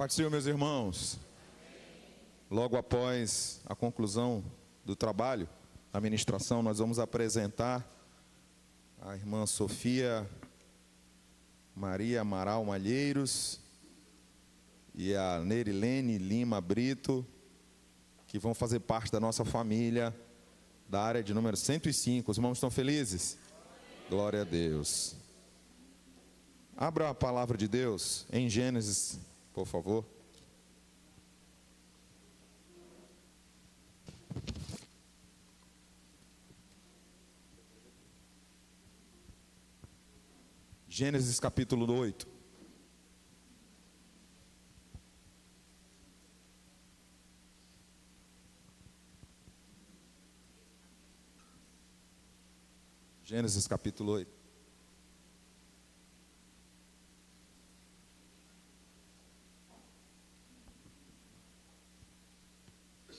Paz do Senhor, meus irmãos. Logo após a conclusão do trabalho, a ministração, nós vamos apresentar a irmã Sofia Maria Amaral Malheiros e a Nerilene Lima Brito, que vão fazer parte da nossa família da área de número 105. Os irmãos estão felizes? Glória a Deus. Abra a palavra de Deus em Gênesis, por favor. Gênesis capítulo 8. Gênesis capítulo 8.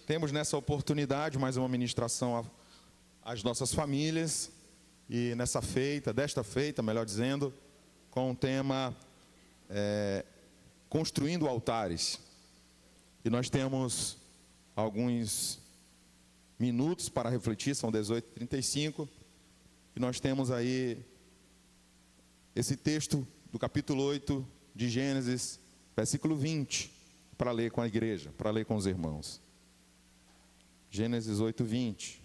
Temos nessa oportunidade mais uma ministração às nossas famílias. E desta feita, melhor dizendo, com o tema Construindo Altares. E nós temos alguns minutos para refletir, são 18h35. E nós temos aí esse texto do capítulo 8 de Gênesis, versículo 20, para ler com a igreja, para ler com os irmãos. Gênesis 8, 20.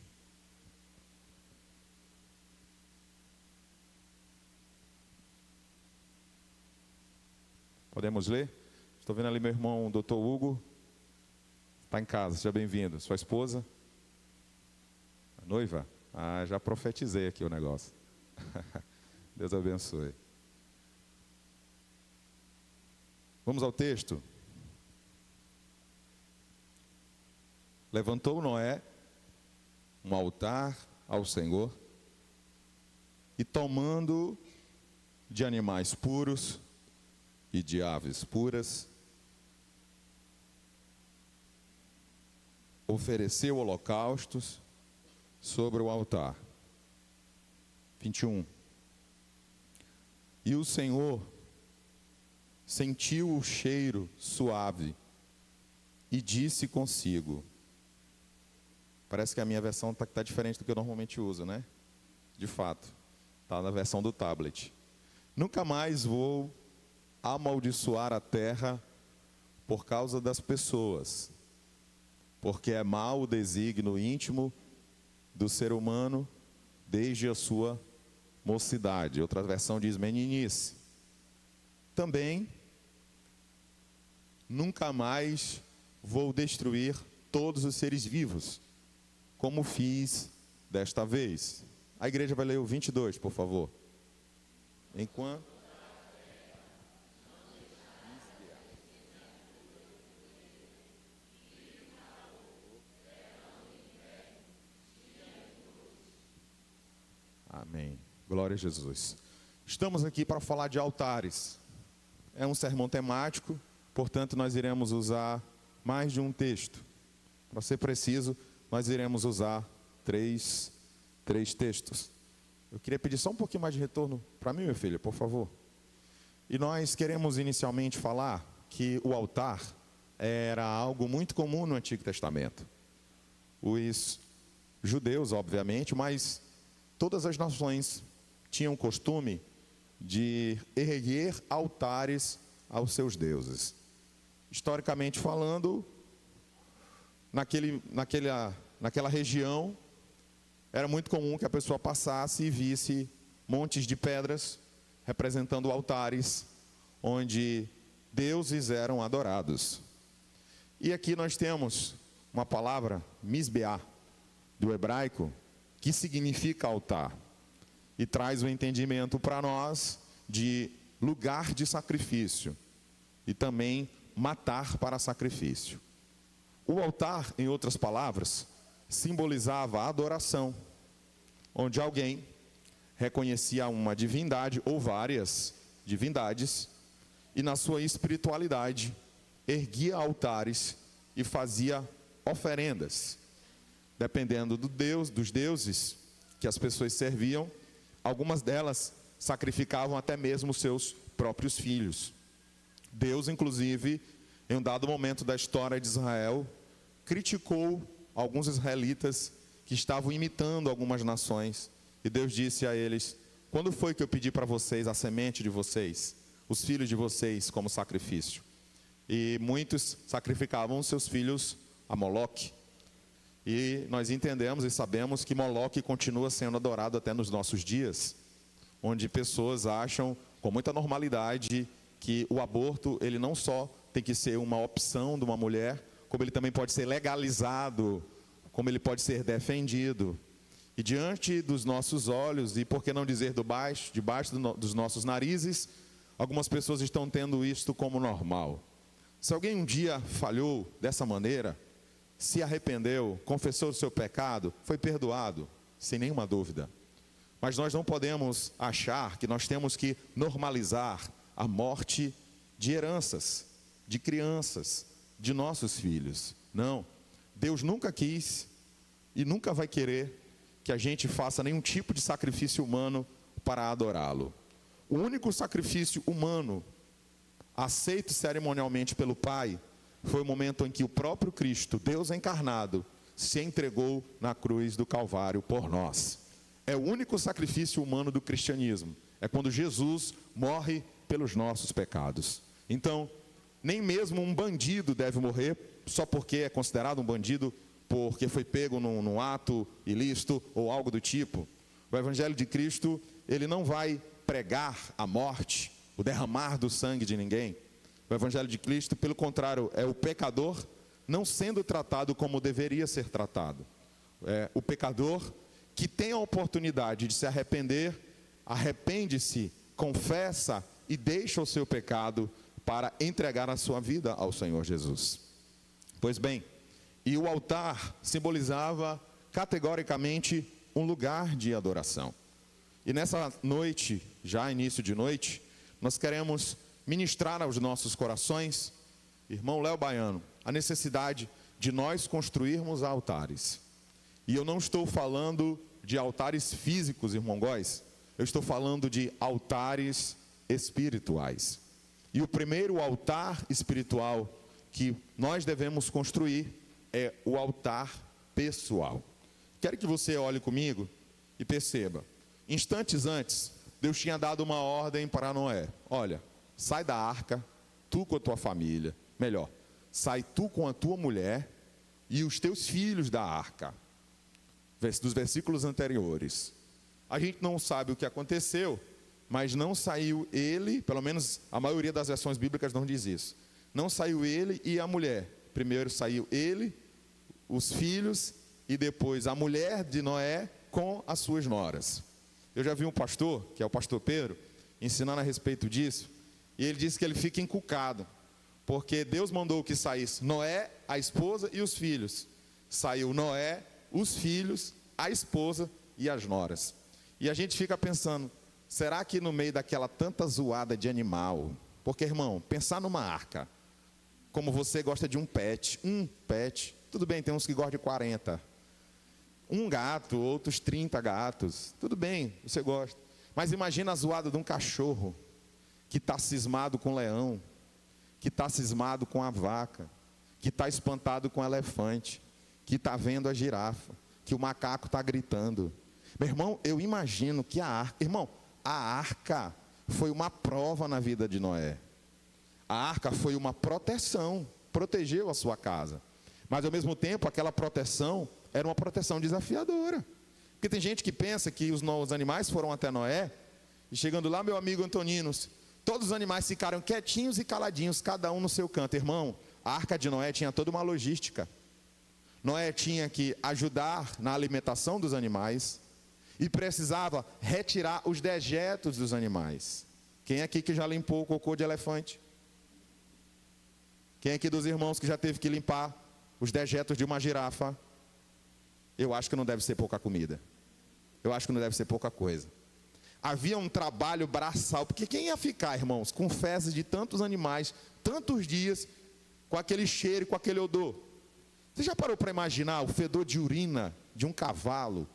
Podemos ler? Estou vendo ali meu irmão, Dr. Hugo. Está em casa, seja bem-vindo. Sua esposa? A noiva? Ah, já profetizei aqui o negócio. Deus abençoe. Vamos ao texto. Levantou Noé um altar ao Senhor e, tomando de animais puros e de aves puras, ofereceu holocaustos sobre o altar. 21. E o Senhor sentiu o cheiro suave e disse consigo. Parece que a minha versão está diferente do que eu normalmente uso, né? De fato, está na versão do tablet. Nunca mais vou amaldiçoar a terra por causa das pessoas, porque é mau o desígnio íntimo do ser humano desde a sua mocidade. Outra versão diz meninice. Também, nunca mais vou destruir todos os seres vivos, como fiz desta vez. A igreja vai ler o 22, por favor. Enquanto... Amém. Glória a Jesus. Estamos aqui para falar de altares. É um sermão temático, portanto nós iremos usar mais de um texto. Para ser preciso, nós iremos usar três textos. Eu queria pedir só um pouquinho mais de retorno para mim, meu filho, por favor. E nós queremos inicialmente falar que o altar era algo muito comum no Antigo Testamento. Os judeus, obviamente, mas todas as nações tinham o costume de erguer altares aos seus deuses. Historicamente falando, naquela região, era muito comum que a pessoa passasse e visse montes de pedras representando altares onde deuses eram adorados. E aqui nós temos uma palavra, misbeá, do hebraico, que significa altar, e traz o entendimento para nós de lugar de sacrifício, e também matar para sacrifício. O altar, em outras palavras, simbolizava a adoração, onde alguém reconhecia uma divindade ou várias divindades, e na sua espiritualidade erguia altares e fazia oferendas. Dependendo dos deuses que as pessoas serviam, algumas delas sacrificavam até mesmo seus próprios filhos. Deus, inclusive, em um dado momento da história de Israel, criticou alguns israelitas que estavam imitando algumas nações. E Deus disse a eles: quando foi que eu pedi para vocês a semente de vocês, os filhos de vocês como sacrifício? E muitos sacrificavam seus filhos a Moloque. E nós entendemos e sabemos que Moloque continua sendo adorado até nos nossos dias, onde pessoas acham com muita normalidade que o aborto, ele não só tem que ser uma opção de uma mulher, como ele também pode ser legalizado, como ele pode ser defendido. E diante dos nossos olhos, e por que não dizer debaixo dos nossos narizes, algumas pessoas estão tendo isto como normal. Se alguém um dia falhou dessa maneira, se arrependeu, confessou o seu pecado, foi perdoado, sem nenhuma dúvida. Mas nós não podemos achar que nós temos que normalizar a morte de heranças, de crianças, de nossos filhos. Não, Deus nunca quis e nunca vai querer que a gente faça nenhum tipo de sacrifício humano para adorá-lo. O único sacrifício humano aceito cerimonialmente pelo Pai foi o momento em que o próprio Cristo, Deus encarnado, se entregou na cruz do Calvário por nós. É o único sacrifício humano do cristianismo. É quando Jesus morre pelos nossos pecados. Então, nem mesmo um bandido deve morrer só porque é considerado um bandido, porque foi pego num ato ilícito ou algo do tipo. O Evangelho de Cristo, ele não vai pregar a morte, o derramar do sangue de ninguém. O Evangelho de Cristo, pelo contrário, é o pecador não sendo tratado como deveria ser tratado. É o pecador que tem a oportunidade de se arrepender, arrepende-se, confessa e deixa o seu pecado para entregar a sua vida ao Senhor Jesus. Pois bem, e o altar simbolizava categoricamente um lugar de adoração. E nessa noite, já início de noite, nós queremos ministrar aos nossos corações, irmão Léo Baiano, a necessidade de nós construirmos altares. E eu não estou falando de altares físicos, irmão Góes, eu estou falando de altares espirituais. E o primeiro altar espiritual que nós devemos construir é o altar pessoal. Quero que você olhe comigo e perceba. Instantes antes, Deus tinha dado uma ordem para Noé. Olha, sai da arca, tu com a tua família. Melhor, sai tu com a tua mulher e os teus filhos da arca. Dos versículos anteriores. A gente não sabe o que aconteceu, mas não saiu ele, pelo menos a maioria das versões bíblicas não diz isso. Não saiu ele e a mulher. Primeiro saiu ele, os filhos e depois a mulher de Noé com as suas noras. Eu já vi um pastor, que é o pastor Pedro, ensinando a respeito disso, e ele disse que ele fica encucado, porque Deus mandou que saísse Noé, a esposa e os filhos. Saiu Noé, os filhos, a esposa e as noras. E a gente fica pensando, será que no meio daquela tanta zoada de animal, porque irmão, pensar numa arca, como você gosta de um pet, tudo bem, tem uns que gostam de 40, um gato, outros 30 gatos, tudo bem, você gosta, mas imagina a zoada de um cachorro, que está cismado com o leão, que está cismado com a vaca, que está espantado com o elefante, que está vendo a girafa, que o macaco está gritando. Meu irmão, eu imagino que a arca foi uma prova na vida de Noé. A arca foi uma proteção, protegeu a sua casa. Mas ao mesmo tempo, aquela proteção era uma proteção desafiadora. Porque tem gente que pensa que os animais foram até Noé, e chegando lá, meu amigo Antonino, todos os animais ficaram quietinhos e caladinhos, cada um no seu canto. Irmão, a arca de Noé tinha toda uma logística. Noé tinha que ajudar na alimentação dos animais e precisava retirar os dejetos dos animais. Quem aqui que já limpou o cocô de elefante? Quem aqui dos irmãos que já teve que limpar os dejetos de uma girafa? Eu acho que não deve ser pouca comida. Eu acho que não deve ser pouca coisa. Havia um trabalho braçal, porque quem ia ficar, irmãos, com fezes de tantos animais, tantos dias, com aquele cheiro, com aquele odor? Você já parou para imaginar o fedor de urina de um cavalo,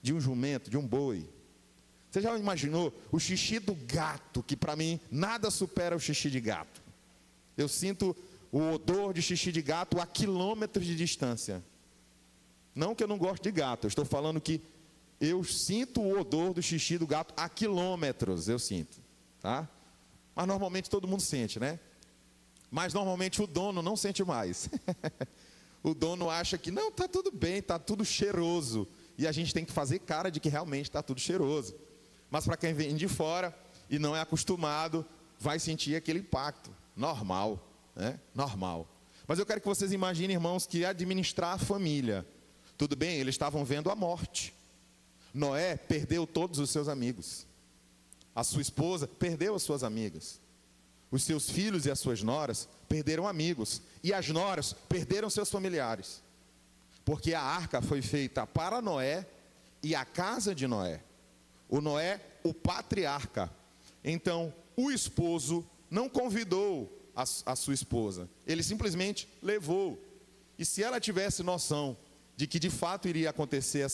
de um jumento, de um boi? Você já imaginou o xixi do gato, que para mim nada supera o xixi de gato? Eu sinto o odor de xixi de gato a quilômetros de distância. Não que eu não gosto de gato, eu estou falando que eu sinto o odor do xixi do gato a quilômetros, eu sinto, tá? Mas normalmente todo mundo sente, né? Mas normalmente o dono não sente mais. O dono acha que não, está tudo bem, está tudo cheiroso. E a gente tem que fazer cara de que realmente está tudo cheiroso. Mas para quem vem de fora e não é acostumado, vai sentir aquele impacto. Normal, né? Normal. Mas eu quero que vocês imaginem, irmãos, que administrar a família. Tudo bem, eles estavam vendo a morte. Noé perdeu todos os seus amigos. A sua esposa perdeu as suas amigas. Os seus filhos e as suas noras perderam amigos. E as noras perderam seus familiares. Porque a arca foi feita para Noé e a casa de Noé. O Noé, o patriarca. Então, o esposo não convidou a sua esposa. Ele simplesmente levou. E se ela tivesse noção de que de fato iria acontecer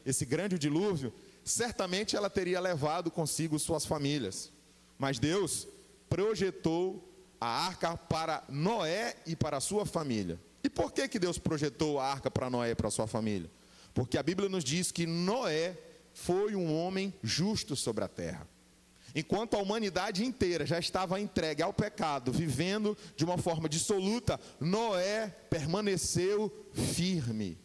esse grande dilúvio, certamente ela teria levado consigo suas famílias. Mas Deus projetou a arca para Noé e para a sua família. E por que Deus projetou a arca para Noé e para a sua família? Porque a Bíblia nos diz que Noé foi um homem justo sobre a terra. Enquanto a humanidade inteira já estava entregue ao pecado, vivendo de uma forma dissoluta, Noé permaneceu firme.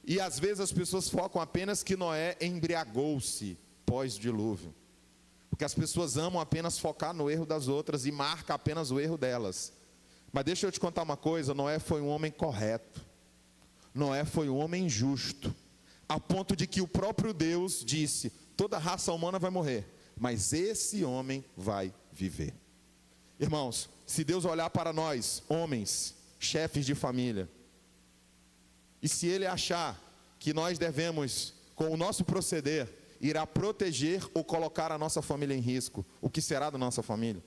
E às vezes as pessoas focam apenas que Noé embriagou-se pós-dilúvio. Porque as pessoas amam apenas focar no erro das outras e marcam apenas o erro delas. Mas deixa eu te contar uma coisa, Noé foi um homem correto. Noé foi um homem justo. A ponto de que o próprio Deus disse: toda a raça humana vai morrer, mas esse homem vai viver. Irmãos, se Deus olhar para nós, homens, chefes de família, e se Ele achar que nós devemos, com o nosso proceder, irá proteger ou colocar a nossa família em risco, o que será da nossa família?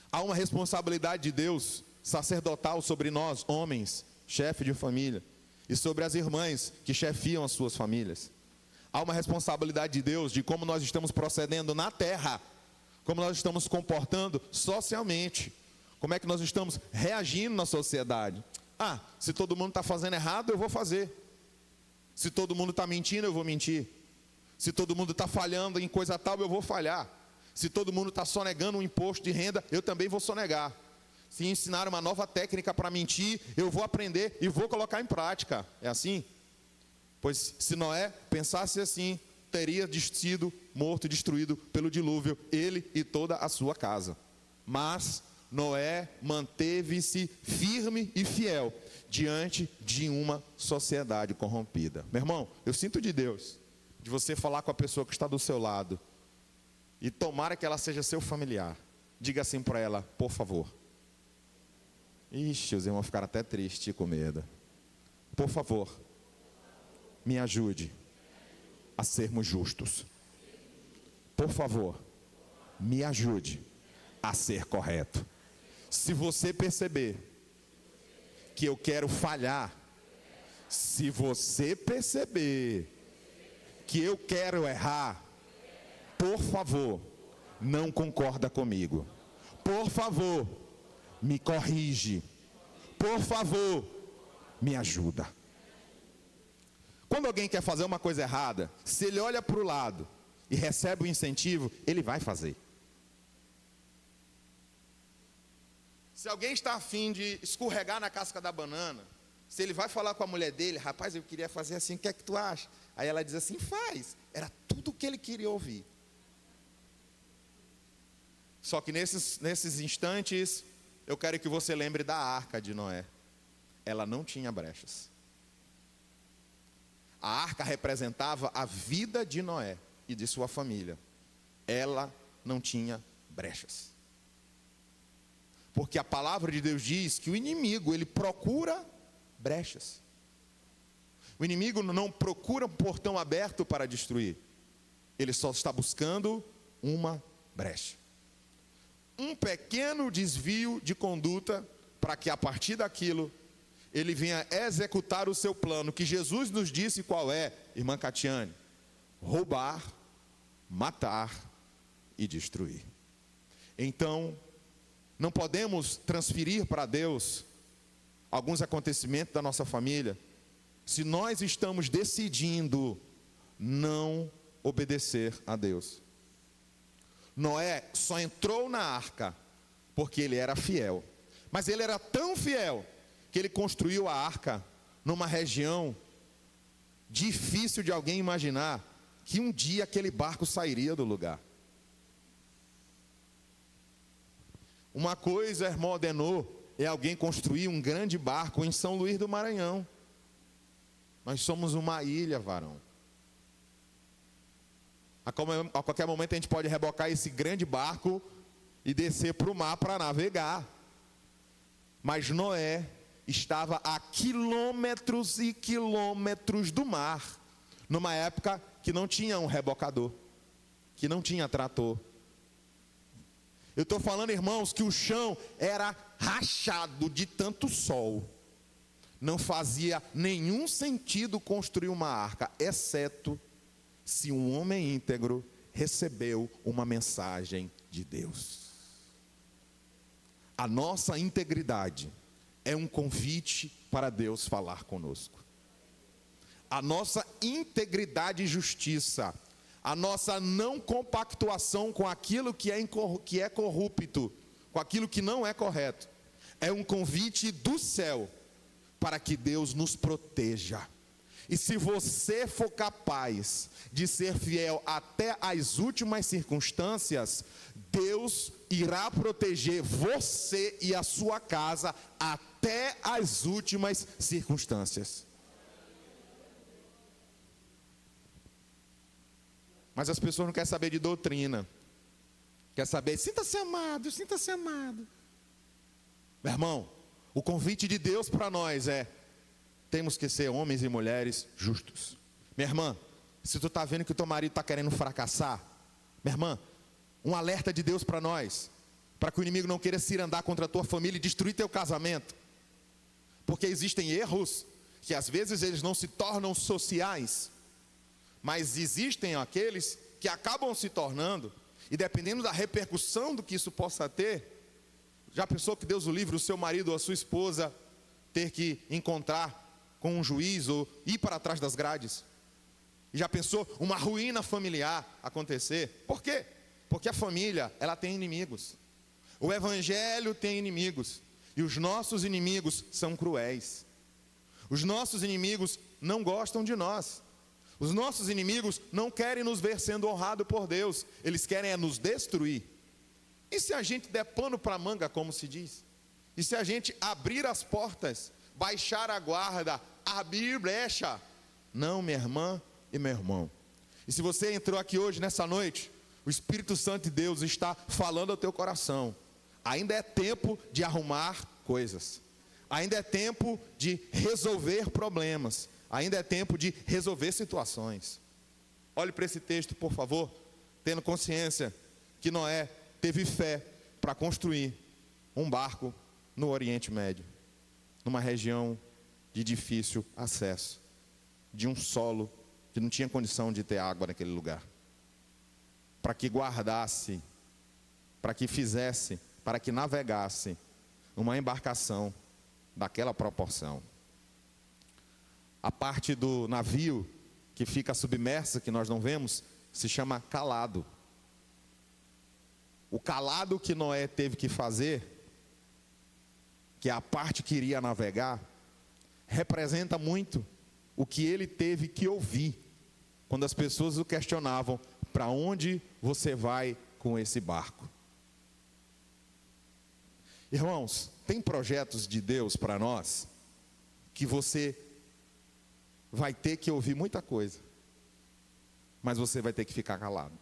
Há uma responsabilidade de Deus sacerdotal sobre nós, homens, chefe de família, e sobre as irmãs que chefiam as suas famílias. Há uma responsabilidade de Deus de como nós estamos procedendo na terra, como nós estamos comportando socialmente, como é que nós estamos reagindo na sociedade. Se todo mundo está fazendo errado, eu vou fazer. Se todo mundo está mentindo, eu vou mentir. Se todo mundo está falhando em coisa tal, eu vou falhar. Se todo mundo está sonegando um imposto de renda, eu também vou sonegar. Se ensinar uma nova técnica para mentir, eu vou aprender e vou colocar em prática. É assim? Pois se Noé pensasse assim, teria sido morto, destruído pelo dilúvio, ele e toda a sua casa. Mas Noé manteve-se firme e fiel diante de uma sociedade corrompida. Meu irmão, eu sinto de Deus, de você falar com a pessoa que está do seu lado, e tomara que ela seja seu familiar. Diga assim para ela: por favor. Ixi, os irmãos ficaram até tristes e com medo. Por favor, me ajude a sermos justos. Por favor, me ajude a ser correto. Se você perceber que eu quero falhar, se você perceber que eu quero errar, por favor, não concorda comigo. Por favor, me corrige. Por favor, me ajuda. Quando alguém quer fazer uma coisa errada, se ele olha para o lado e recebe o incentivo, ele vai fazer. Se alguém está afim de escorregar na casca da banana, se ele vai falar com a mulher dele: rapaz, eu queria fazer assim, o que é que tu acha? Aí ela diz assim: faz. Era tudo o que ele queria ouvir. Só que nesses instantes, eu quero que você lembre da arca de Noé. Ela não tinha brechas. A arca representava a vida de Noé e de sua família. Ela não tinha brechas. Porque a palavra de Deus diz que o inimigo, ele procura brechas. O inimigo não procura um portão aberto para destruir. Ele só está buscando uma brecha. Um pequeno desvio de conduta para que a partir daquilo ele venha executar o seu plano, que Jesus nos disse qual é, irmã Catiane: roubar, matar e destruir. Então, não podemos transferir para Deus alguns acontecimentos da nossa família se nós estamos decidindo não obedecer a Deus. Noé só entrou na arca porque ele era fiel. Mas ele era tão fiel que ele construiu a arca numa região difícil de alguém imaginar que um dia aquele barco sairia do lugar. Uma coisa, irmão Adenor, é alguém construir um grande barco em São Luís do Maranhão. Nós somos uma ilha, varão. A qualquer momento a gente pode rebocar esse grande barco e descer para o mar para navegar. Mas Noé estava a quilômetros e quilômetros do mar, numa época que não tinha um rebocador, que não tinha trator. Eu estou falando, irmãos, que o chão era rachado de tanto sol. Não fazia nenhum sentido construir uma arca, exceto se um homem íntegro recebeu uma mensagem de Deus. A nossa integridade é um convite para Deus falar conosco. A nossa integridade e justiça, a nossa não compactuação com aquilo que é corrupto, com aquilo que não é correto, é um convite do céu para que Deus nos proteja. E se você for capaz de ser fiel até as últimas circunstâncias, Deus irá proteger você e a sua casa até as últimas circunstâncias. Mas as pessoas não querem saber de doutrina. Quer saber, sinta-se amado, sinta-se amado. Meu irmão, o convite de Deus para nós é: temos que ser homens e mulheres justos. Minha irmã, se tu está vendo que o teu marido está querendo fracassar, minha irmã, um alerta de Deus para nós, para que o inimigo não queira se andar contra a tua família e destruir teu casamento. Porque existem erros que às vezes eles não se tornam sociais, mas existem aqueles que acabam se tornando, e dependendo da repercussão do que isso possa ter, já pensou que Deus o livre o seu marido ou a sua esposa ter que encontrar com um juiz ou ir para trás das grades? E já pensou uma ruína familiar acontecer? Por quê? Porque a família, ela tem inimigos. O evangelho tem inimigos. E os nossos inimigos são cruéis. Os nossos inimigos não gostam de nós. Os nossos inimigos não querem nos ver sendo honrados por Deus. Eles querem nos destruir. E se a gente der pano para manga, como se diz? E se a gente abrir as portas, baixar a guarda, abrir brecha? Não, minha irmã e meu irmão. E se você entrou aqui hoje, nessa noite, o Espírito Santo de Deus está falando ao teu coração. Ainda é tempo de arrumar coisas. Ainda é tempo de resolver problemas. Ainda é tempo de resolver situações. Olhe para esse texto, por favor, tendo consciência que Noé teve fé para construir um barco no Oriente Médio, numa região de difícil acesso, de um solo que não tinha condição de ter água naquele lugar, para que guardasse, para que fizesse, para que navegasse uma embarcação daquela proporção. A parte do navio que fica submersa, que nós não vemos, se chama calado. O calado que Noé teve que fazer, que é a parte que iria navegar, representa muito o que ele teve que ouvir quando as pessoas o questionavam: para onde você vai com esse barco? Irmãos, tem projetos de Deus para nós que você vai ter que ouvir muita coisa, mas você vai ter que ficar calado.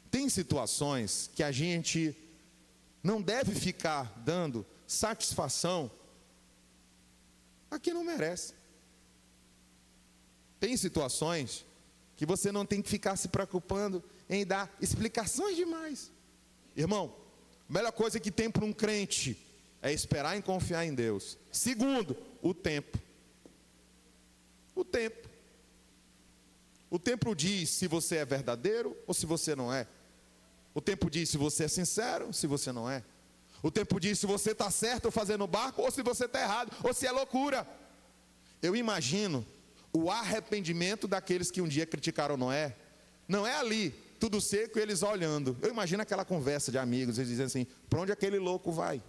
Tem situações que a gente não deve ficar dando satisfação a quem não merece. Tem situações que você não tem que ficar se preocupando em dar explicações demais. Irmão, a melhor coisa que tem para um crente é esperar e confiar em Deus. Segundo, o tempo. O tempo. O tempo diz se você é verdadeiro ou se você não é. O tempo diz se você é sincero, se você não é. O tempo diz se você está certo fazendo o barco, ou se você está errado, ou se é loucura. Eu imagino o arrependimento daqueles que um dia criticaram Noé. Não é ali, tudo seco e eles olhando. Eu imagino aquela conversa de amigos, eles dizendo assim: para onde aquele louco vai?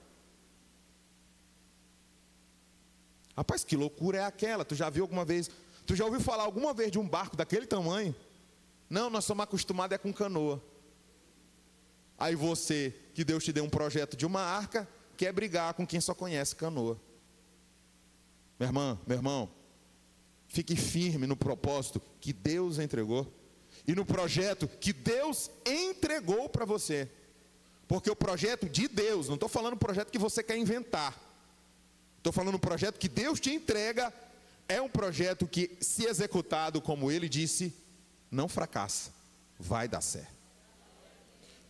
Rapaz, que loucura é aquela? Tu já viu alguma vez? Tu já ouviu falar alguma vez de um barco daquele tamanho? Não, nós somos acostumados com canoa. Aí você, que Deus te deu um projeto de uma arca, quer brigar com quem só conhece canoa. Meu irmão, fique firme no propósito que Deus entregou e no projeto que Deus entregou para você. Porque o projeto de Deus, não estou falando o projeto que você quer inventar. Estou falando um projeto que Deus te entrega, é um projeto que, se executado como Ele disse, não fracassa, vai dar certo.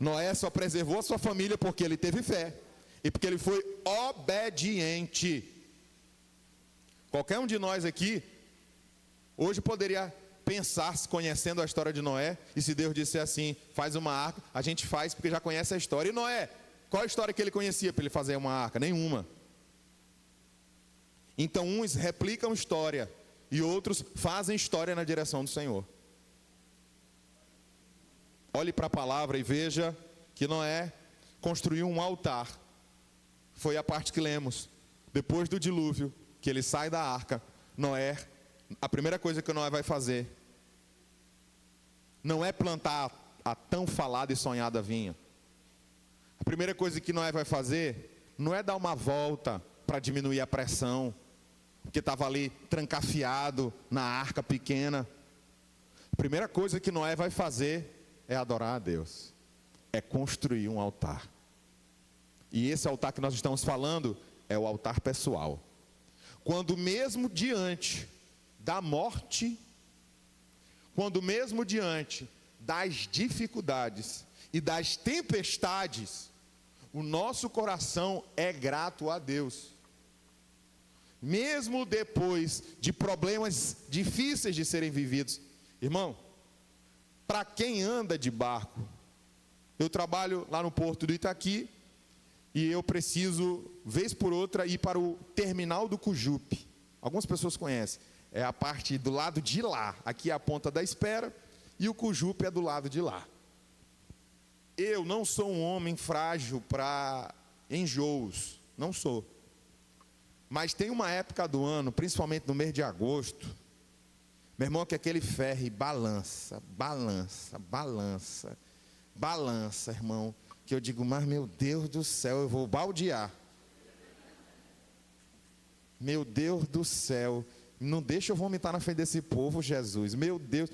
Noé só preservou a sua família porque ele teve fé e porque ele foi obediente. Qualquer um de nós aqui, hoje poderia pensar, conhecendo a história de Noé, e se Deus disse assim, faz uma arca, a gente faz porque já conhece a história. E Noé, qual a história que ele conhecia para ele fazer uma arca? Nenhuma. Então uns replicam história e outros fazem história na direção do Senhor. Olhe para a palavra e veja que Noé construiu um altar. Foi a parte que lemos. Depois do dilúvio, que ele sai da arca, Noé, a primeira coisa que Noé vai fazer não é plantar a tão falada e sonhada vinha. A primeira coisa que Noé vai fazer não é dar uma volta para diminuir a pressão, porque estava ali trancafiado na arca pequena. A primeira coisa que Noé vai fazer é adorar a Deus, é construir um altar. E esse altar que nós estamos falando é o altar pessoal. Quando mesmo diante da morte, quando mesmo diante das dificuldades e das tempestades, o nosso coração é grato a Deus. Mesmo depois de problemas difíceis de serem vividos. Irmão, para quem anda de barco, eu trabalho lá no porto do Itaqui e eu preciso, vez por outra, ir para o terminal do Cujupe. Algumas pessoas conhecem, é a parte do lado de lá. Aqui é a ponta da espera e o Cujupe é do lado de lá. Eu não sou um homem frágil para enjoos, não sou. Mas tem uma época do ano, principalmente no mês de agosto, meu irmão, que aquele ferry balança, irmão, que eu digo, mas meu Deus do céu, eu vou baldear. Meu Deus do céu, não deixa eu vomitar na frente desse povo, Jesus, meu Deus,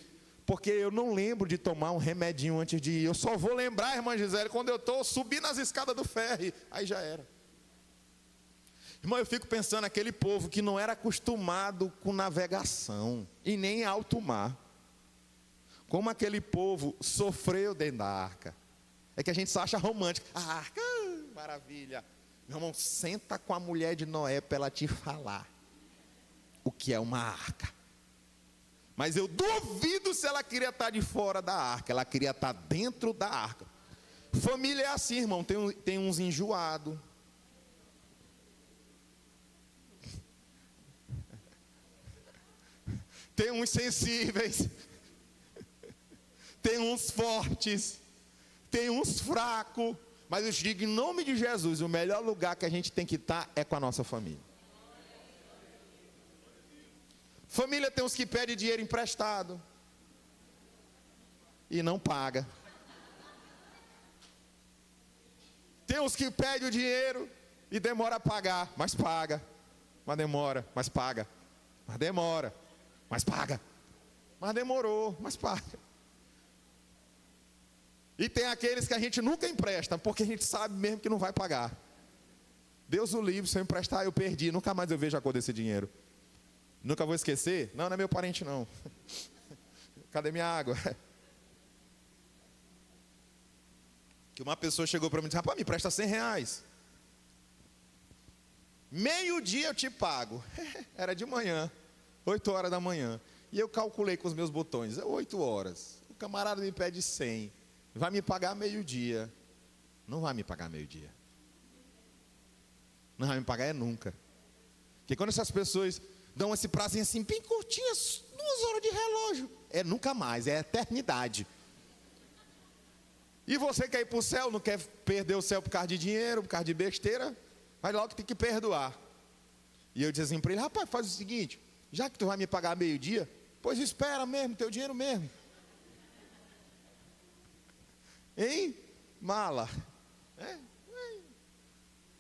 porque eu não lembro de tomar um remedinho antes de ir, eu só vou lembrar, irmã Gisele, quando eu estou subindo as escadas do ferry, aí já era. Irmão, eu fico pensando naquele povo que não era acostumado com navegação e nem em alto mar. Como aquele povo sofreu dentro da arca. É que a gente só acha romântico. A arca, maravilha. Meu irmão, senta com a mulher de Noé para ela te falar o que é uma arca. Mas eu duvido se ela queria estar de fora da arca. Ela queria estar dentro da arca. Família é assim, irmão. Tem uns enjoados. Tem uns sensíveis, tem uns fortes, tem uns fracos, mas eu te digo, em nome de Jesus, o melhor lugar que a gente tem que estar é com a nossa família. Família tem uns que pedem dinheiro emprestado e não paga. Tem uns que pedem o dinheiro e demora a pagar, mas paga, mas demora, mas paga, mas demora. Mas paga, mas demorou, mas paga. E tem aqueles que a gente nunca empresta, porque a gente sabe mesmo que não vai pagar. Deus o livre, se eu emprestar eu perdi, nunca mais eu vejo a cor desse dinheiro. Nunca vou esquecer? Não, não é meu parente não. Cadê minha água? Que uma pessoa chegou para mim e disse, rapaz, me presta R$100. Meio-dia eu te pago. Era de manhã. 8 horas da manhã. E eu calculei com os meus botões, 8 horas. O camarada me pede 100. vai me pagar meio-dia. Não vai me pagar meio-dia. Não vai me pagar nunca. Porque quando essas pessoas dão esse prazo assim, bem curtinho, 2 horas de relógio, é nunca mais, é eternidade. E você quer ir para o céu, não quer perder o céu por causa de dinheiro, por causa de besteira, vai logo tem que perdoar. E eu disse assim para ele, rapaz, faz o seguinte, já que tu vai me pagar meio-dia, pois espera mesmo, teu dinheiro mesmo. Hein? Mala.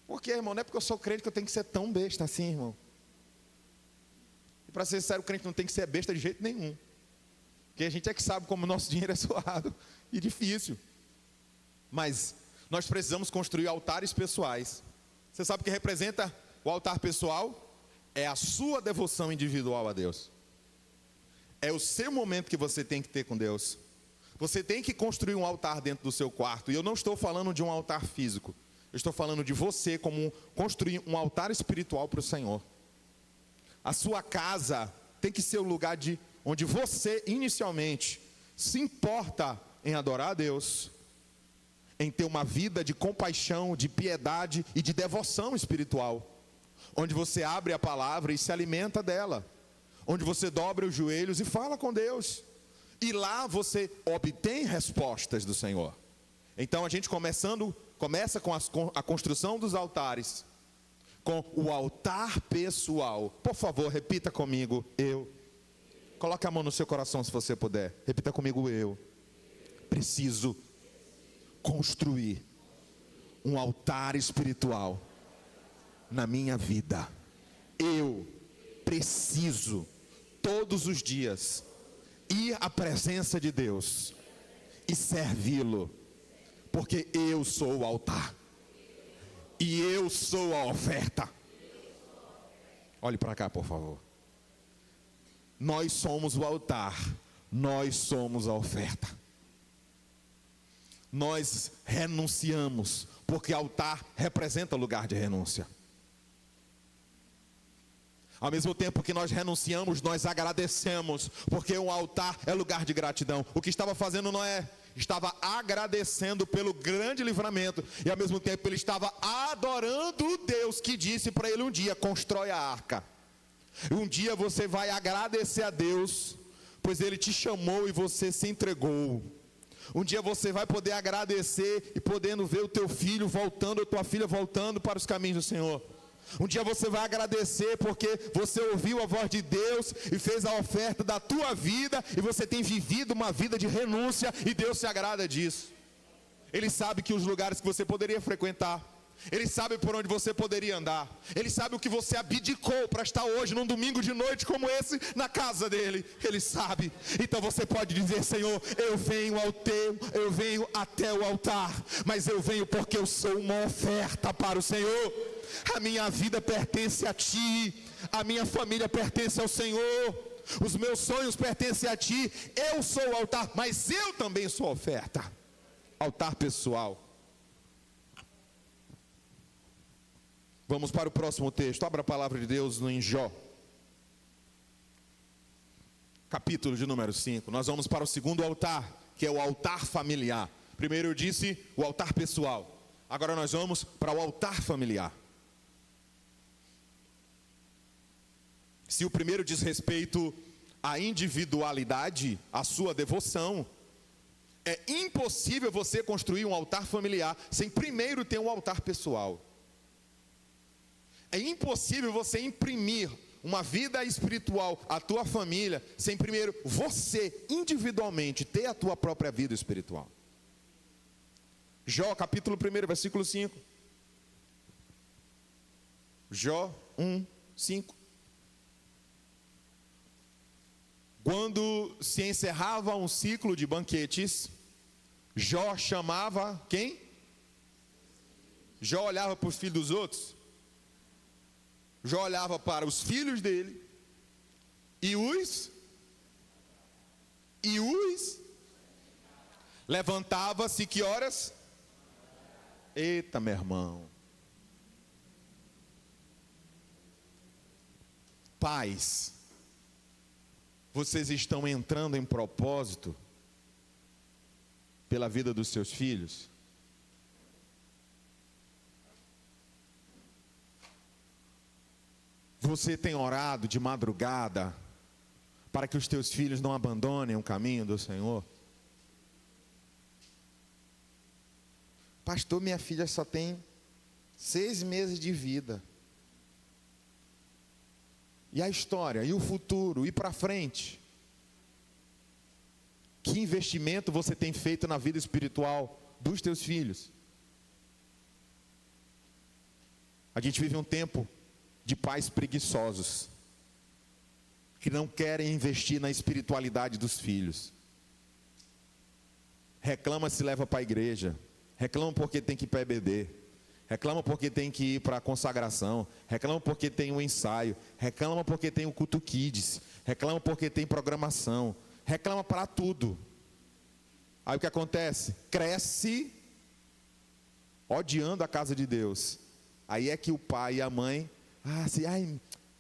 Porque, irmão, não é porque eu sou crente que eu tenho que ser tão besta assim, irmão. E para ser sincero, o crente não tem que ser besta de jeito nenhum. Porque a gente é que sabe como o nosso dinheiro é suado e difícil. Mas nós precisamos construir altares pessoais. Você sabe o que representa o altar pessoal? É a sua devoção individual a Deus. É o seu momento que você tem que ter com Deus. Você tem que construir um altar dentro do seu quarto. E eu não estou falando de um altar físico. Eu estou falando de você como construir um altar espiritual para o Senhor. A sua casa tem que ser o lugar onde você inicialmente se importa em adorar a Deus, em ter uma vida de compaixão, de piedade e de devoção espiritual. Onde você abre a palavra e se alimenta dela. Onde você dobra os joelhos e fala com Deus. E lá você obtém respostas do Senhor. Então a gente começa com a construção dos altares, com o altar pessoal. Por favor, repita comigo, eu. Coloque a mão no seu coração se você puder. Repita comigo, eu preciso construir um altar espiritual na minha vida. Eu preciso todos os dias ir à presença de Deus e servi-lo, porque eu sou o altar e eu sou a oferta. Olhe para cá, por favor. Nós somos o altar, nós somos a oferta. Nós renunciamos, porque altar representa lugar de renúncia. Ao mesmo tempo que nós renunciamos, nós agradecemos, porque um altar é lugar de gratidão. O que estava fazendo Noé? Estava agradecendo pelo grande livramento, e ao mesmo tempo ele estava adorando o Deus que disse para ele um dia, constrói a arca. Um dia você vai agradecer a Deus, pois ele te chamou e você se entregou. Um dia você vai poder agradecer e podendo ver o teu filho voltando, a tua filha voltando para os caminhos do Senhor. Um dia você vai agradecer porque você ouviu a voz de Deus e fez a oferta da tua vida, e você tem vivido uma vida de renúncia, e Deus se agrada disso. Ele sabe que os lugares que você poderia frequentar, Ele sabe por onde você poderia andar, Ele sabe o que você abdicou para estar hoje num domingo de noite como esse na casa dele. Ele sabe. Então você pode dizer, Senhor, eu venho até o altar, mas eu venho porque eu sou uma oferta para o Senhor. A minha vida pertence a Ti, a minha família pertence ao Senhor, os meus sonhos pertencem a Ti. Eu sou o altar, mas eu também sou a oferta. Altar pessoal. Vamos para o próximo texto. Abra a palavra de Deus em Jó, capítulo de número 5. Nós vamos para o segundo altar, que é o altar familiar. Primeiro eu disse o altar pessoal, agora nós vamos para o altar familiar. Se o primeiro diz respeito à individualidade, à sua devoção, é impossível você construir um altar familiar sem primeiro ter um altar pessoal. É impossível você imprimir uma vida espiritual à tua família sem primeiro você individualmente ter a tua própria vida espiritual. Jó capítulo 1, versículo 5. Jó 1, 5. Quando se encerrava um ciclo de banquetes, Jó chamava quem? Jó olhava para os filhos dos outros. Jó olhava para os filhos dele e os levantava-se que horas? Eita, meu irmão. Pais, vocês estão entrando em propósito pela vida dos seus filhos? Você tem orado de madrugada para que os teus filhos não abandonem o caminho do Senhor? Pastor, minha filha só tem 6 meses de vida. E a história, e o futuro, e para frente? Que investimento você tem feito na vida espiritual dos teus filhos? A gente vive um tempo de pais preguiçosos, que não querem investir na espiritualidade dos filhos. Reclama se leva para a igreja, reclama porque tem que ir para EBD, reclama porque tem que ir para a consagração, reclama porque tem um ensaio, reclama porque tem o culto kids, reclama porque tem programação, reclama para tudo. Aí o que acontece? Cresce odiando a casa de Deus. Aí é que o pai e a mãe,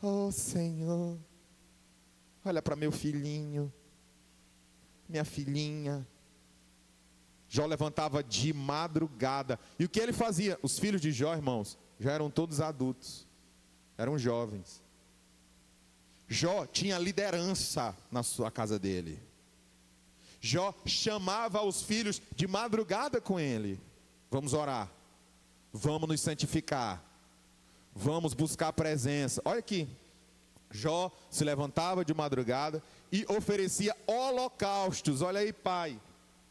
oh Senhor, olha para meu filhinho, minha filhinha. Jó levantava de madrugada. E o que ele fazia? Os filhos de Jó, irmãos, já eram todos adultos, eram jovens. Jó tinha liderança na sua casa dele. Jó chamava os filhos de madrugada com ele. Vamos orar, vamos nos santificar, vamos buscar a presença. Olha aqui, Jó se levantava de madrugada e oferecia holocaustos. Olha aí, pai,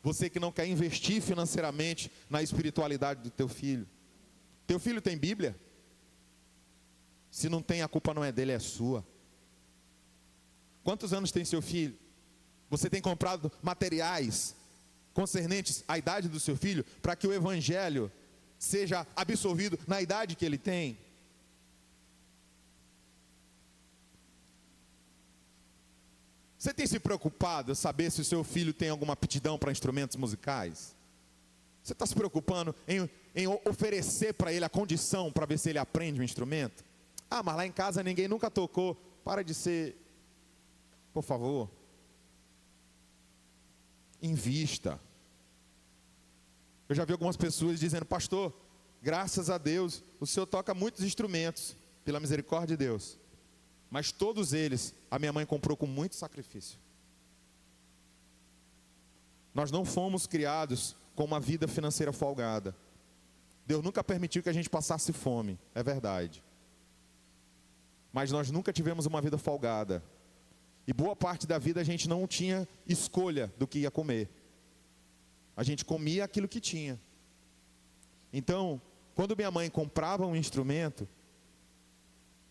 você que não quer investir financeiramente na espiritualidade do teu filho. Teu filho tem Bíblia? Se não tem, a culpa não é dele, é sua. Quantos anos tem seu filho? Você tem comprado materiais concernentes à idade do seu filho, para que o evangelho seja absorvido na idade que ele tem? Você tem se preocupado em saber se o seu filho tem alguma aptidão para instrumentos musicais? Você está se preocupando em oferecer para ele a condição para ver se ele aprende um instrumento? Ah, mas lá em casa ninguém nunca tocou. Para de ser, por favor. Invista. Eu já vi algumas pessoas dizendo: pastor, graças a Deus, o senhor toca muitos instrumentos, pela misericórdia de Deus. Mas todos eles, a minha mãe comprou com muito sacrifício. Nós não fomos criados com uma vida financeira folgada. Deus nunca permitiu que a gente passasse fome, é verdade. Mas nós nunca tivemos uma vida folgada. E boa parte da vida a gente não tinha escolha do que ia comer. A gente comia aquilo que tinha. Então, quando minha mãe comprava um instrumento,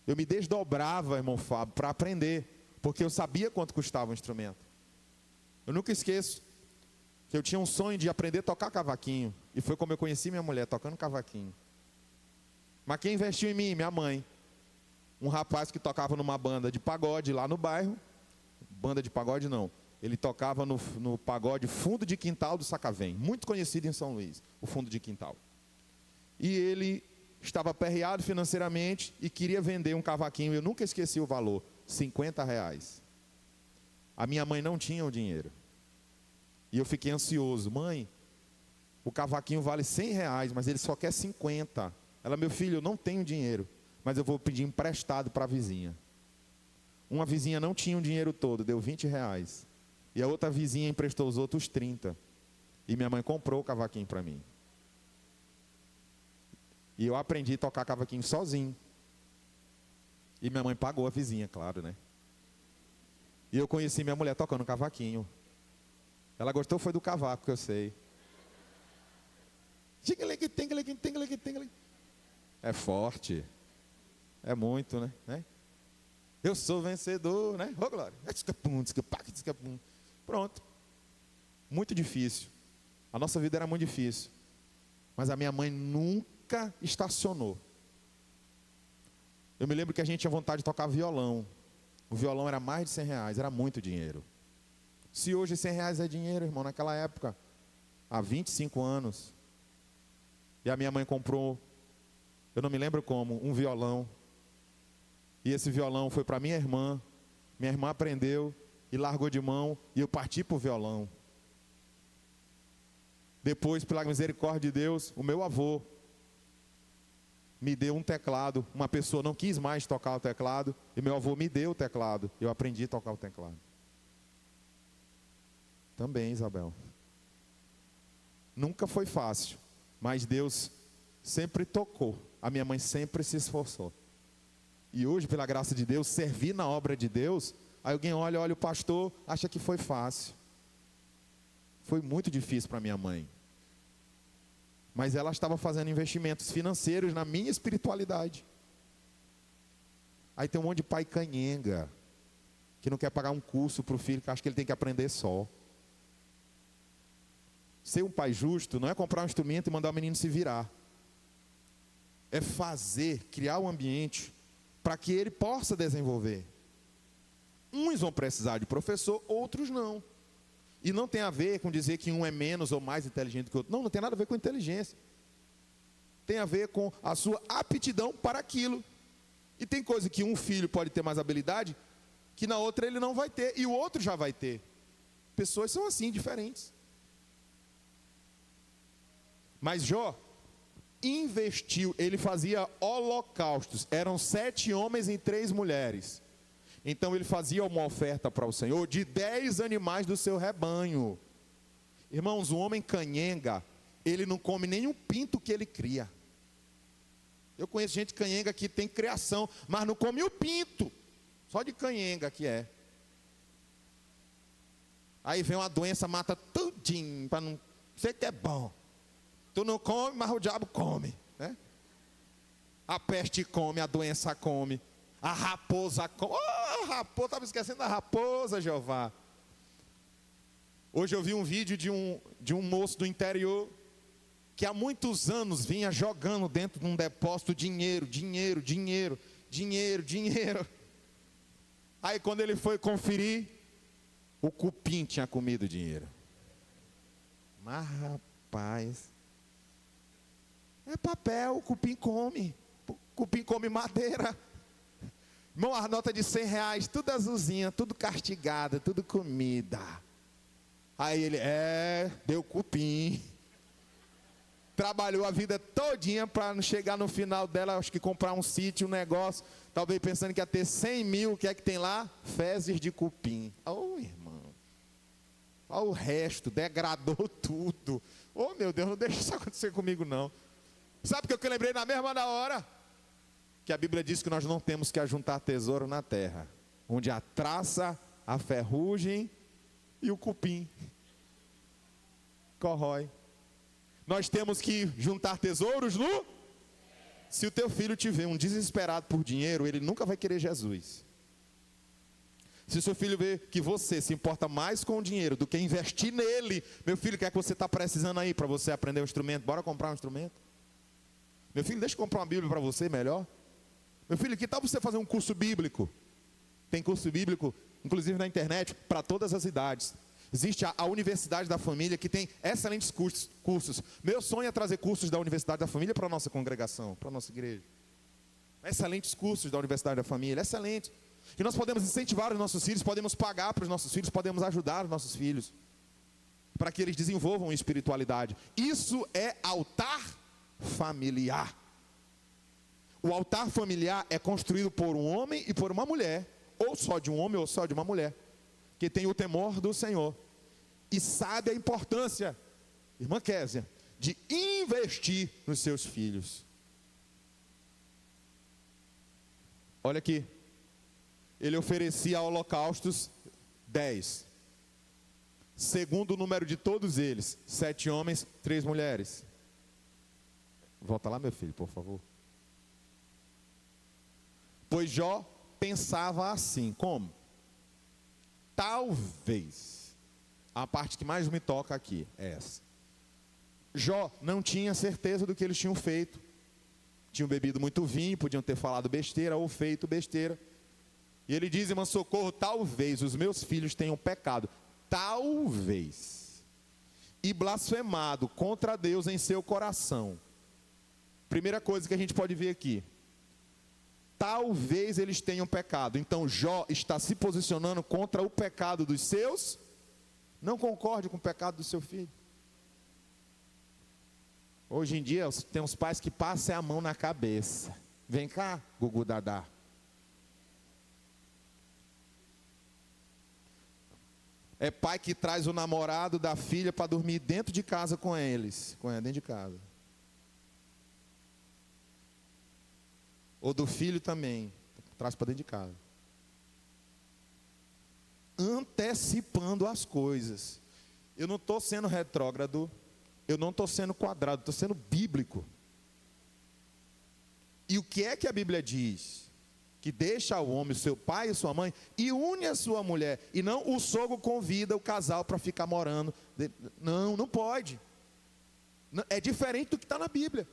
eu me desdobrava, irmão Fábio, para aprender, porque eu sabia quanto custava o instrumento. Eu nunca esqueço que eu tinha um sonho de aprender a tocar cavaquinho, e foi como eu conheci minha mulher, tocando cavaquinho. Mas quem investiu em mim? Minha mãe. Um rapaz que tocava numa banda de pagode lá no bairro. Banda de pagode não, ele tocava no pagode Fundo de Quintal do Sacavém, muito conhecido em São Luís, o Fundo de Quintal. E ele estava aperreado financeiramente e queria vender um cavaquinho. Eu nunca esqueci o valor, R$50. A minha mãe não tinha o dinheiro. E eu fiquei ansioso: mãe, o cavaquinho vale R$100, mas ele só quer 50. Ela: meu filho, eu não tenho dinheiro, mas eu vou pedir emprestado para a vizinha. Uma vizinha não tinha o dinheiro todo, deu R$20. E a outra vizinha emprestou os outros 30. E minha mãe comprou o cavaquinho para mim. E eu aprendi a tocar cavaquinho sozinho. E minha mãe pagou a vizinha, claro, né? E eu conheci minha mulher tocando cavaquinho. Ela gostou foi do cavaco, que eu sei. É forte. É muito, né? Eu sou vencedor, né? Ô, glória. Pronto. Muito difícil. A nossa vida era muito difícil. Mas a minha mãe nunca estacionou. Eu me lembro que a gente tinha vontade de tocar violão. O violão era mais de R$100, era muito dinheiro. Se hoje R$100 é dinheiro, irmão, naquela época, há 25 anos. E a minha mãe comprou, eu não me lembro como, um violão. E esse violão foi para minha irmã aprendeu e largou de mão, e eu parti para o violão. Depois, pela misericórdia de Deus, o meu avô me deu um teclado. Uma pessoa não quis mais tocar o teclado, e meu avô me deu o teclado. Eu aprendi a tocar o teclado. Também, Isabel. Nunca foi fácil, mas Deus sempre tocou. A minha mãe sempre se esforçou. E hoje, pela graça de Deus, servir na obra de Deus, aí alguém olha o pastor, acha que foi fácil. Foi muito difícil para minha mãe. Mas ela estava fazendo investimentos financeiros na minha espiritualidade. Aí tem um monte de pai canhenga, que não quer pagar um curso para o filho, que acha que ele tem que aprender só. Ser um pai justo não é comprar um instrumento e mandar o menino se virar. É fazer, criar um ambiente para que ele possa desenvolver. Uns vão precisar de professor, outros não. E não tem a ver com dizer que um é menos ou mais inteligente que o outro. Não, não tem nada a ver com inteligência. Tem a ver com a sua aptidão para aquilo. E tem coisa que um filho pode ter mais habilidade, que na outra ele não vai ter, e o outro já vai ter. Pessoas são assim, diferentes. Mas Jó investiu, ele fazia holocaustos. Eram 7 homens e 3 mulheres. Então ele fazia uma oferta para o Senhor de 10 animais do seu rebanho. Irmãos, o homem canhenga, ele não come nem um pinto que ele cria. Eu conheço gente canhenga que tem criação, mas não come o pinto. Só de canhenga que é. Aí vem uma doença, mata tudinho, para não ser que é bom. Tu não come, mas o diabo come, né? A peste come, a doença come, a raposa come. Oh, raposa, estava esquecendo da raposa, Jeová. Hoje eu vi um vídeo de um moço do interior, que há muitos anos vinha jogando dentro de um depósito dinheiro. Aí quando ele foi conferir, o cupim tinha comido o dinheiro. Mas rapaz, é papel, o cupim come madeira. Irmão, a nota de R$100, tudo azulzinha, tudo castigada, tudo comida. Aí ele, deu cupim. Trabalhou a vida todinha para não chegar no final dela, acho que comprar um sítio, um negócio, talvez pensando que ia ter 100 mil, o que é que tem lá? Fezes de cupim. Oh, irmão, olha o resto, degradou tudo. Oh, meu Deus, não deixa isso acontecer comigo não. Sabe o que eu lembrei na mesma hora? Que a Bíblia diz que nós não temos que ajuntar tesouro na terra, onde a traça, a ferrugem e o cupim corrói. Nós temos que juntar tesouros no... Se o teu filho tiver um desesperado por dinheiro, ele nunca vai querer Jesus. Se o seu filho vê que você se importa mais com o dinheiro do que investir nele, meu filho, o que é que você está precisando aí para você aprender um instrumento? Bora comprar um instrumento? Meu filho, deixa eu comprar uma Bíblia para você melhor. Meu filho, que tal você fazer um curso bíblico? Tem curso bíblico, inclusive na internet, para todas as idades. Existe a Universidade da Família, que tem excelentes cursos. Meu sonho é trazer cursos da Universidade da Família para a nossa congregação, para a nossa igreja. Excelentes cursos da Universidade da Família, excelente. E nós podemos incentivar os nossos filhos, podemos pagar para os nossos filhos, podemos ajudar os nossos filhos, para que eles desenvolvam espiritualidade. Isso é altar familiar. O altar familiar é construído por um homem e por uma mulher, ou só de um homem ou só de uma mulher, que tem o temor do Senhor e sabe a importância, irmã Késia, de investir nos seus filhos. Olha aqui, ele oferecia holocaustos 10, segundo o número de todos eles, 7 homens, 3 mulheres. Volta lá, meu filho, por favor. Pois Jó pensava assim, como? Talvez, a parte que mais me toca aqui é essa. Jó não tinha certeza do que eles tinham feito. Tinham bebido muito vinho, podiam ter falado besteira ou feito besteira. E ele diz, irmã Socorro, talvez os meus filhos tenham pecado. Talvez. E blasfemado contra Deus em seu coração. Primeira coisa que a gente pode ver aqui. Talvez eles tenham pecado. Então Jó está se posicionando contra o pecado dos seus. Não concorde com o pecado do seu filho. Hoje em dia tem uns pais que passam a mão na cabeça. Vem cá, Gugu Dadá. É pai que traz o namorado da filha para dormir dentro de casa com eles. Com ela, dentro de casa. Ou do filho também. Traz para dentro de casa. Antecipando as coisas. Eu não estou sendo retrógrado. Eu não estou sendo quadrado. Estou sendo bíblico. E o que é que a Bíblia diz? Que deixa o homem, o seu pai e sua mãe, e une a sua mulher. E não o sogro convida o casal para ficar morando. Não, não pode. É diferente do que está na Bíblia.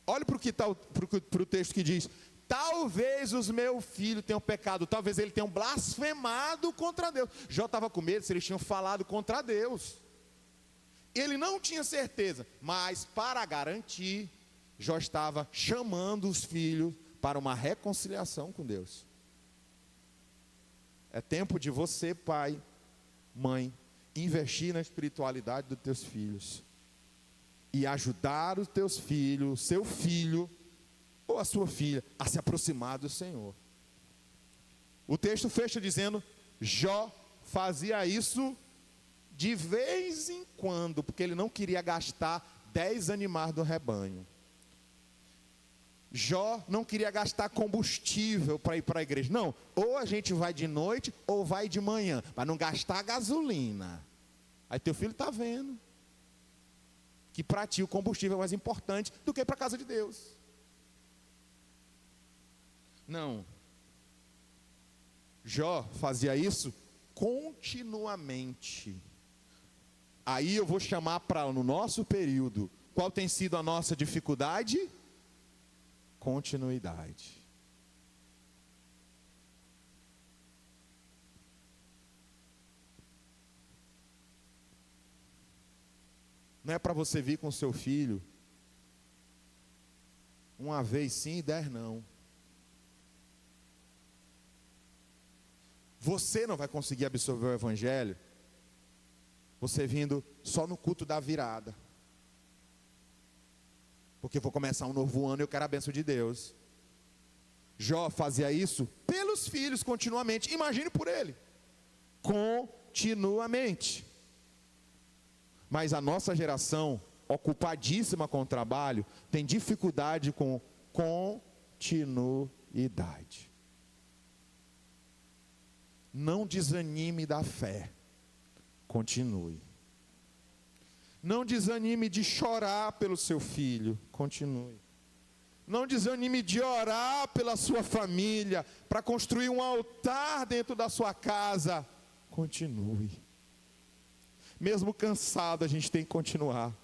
Olha para o texto que diz: talvez os meus filhos tenham pecado, talvez eles tenham blasfemado contra Deus. Jó estava com medo se eles tinham falado contra Deus. Ele não tinha certeza, mas para garantir, Jó estava chamando os filhos para uma reconciliação com Deus. É tempo de você, pai, mãe, investir na espiritualidade dos teus filhos e ajudar os teus filhos, seu filho ou a sua filha a se aproximar do Senhor. O texto fecha dizendo: Jó fazia isso de vez em quando, porque ele não queria gastar 10 animais do rebanho. Jó não queria gastar combustível para ir para a igreja. Não, ou a gente vai de noite ou vai de manhã, para não gastar gasolina. Aí teu filho está vendo que para ti o combustível é mais importante do que ir para a casa de Deus. Não. Jó fazia isso continuamente. Aí eu vou chamar para no nosso período, qual tem sido a nossa dificuldade? Continuidade. Não é para você vir com seu filho uma vez sim e 10 não. Você não vai conseguir absorver o evangelho você vindo só no culto da virada. Porque vou começar um novo ano e eu quero a bênção de Deus. Jó fazia isso pelos filhos continuamente. Imagine por ele. Continuamente. Mas a nossa geração, ocupadíssima com o trabalho, tem dificuldade com continuidade. Não desanime da fé. Continue. Não desanime de chorar pelo seu filho. Continue. Não desanime de orar pela sua família, para construir um altar dentro da sua casa. Continue. Mesmo cansado, a gente tem que continuar.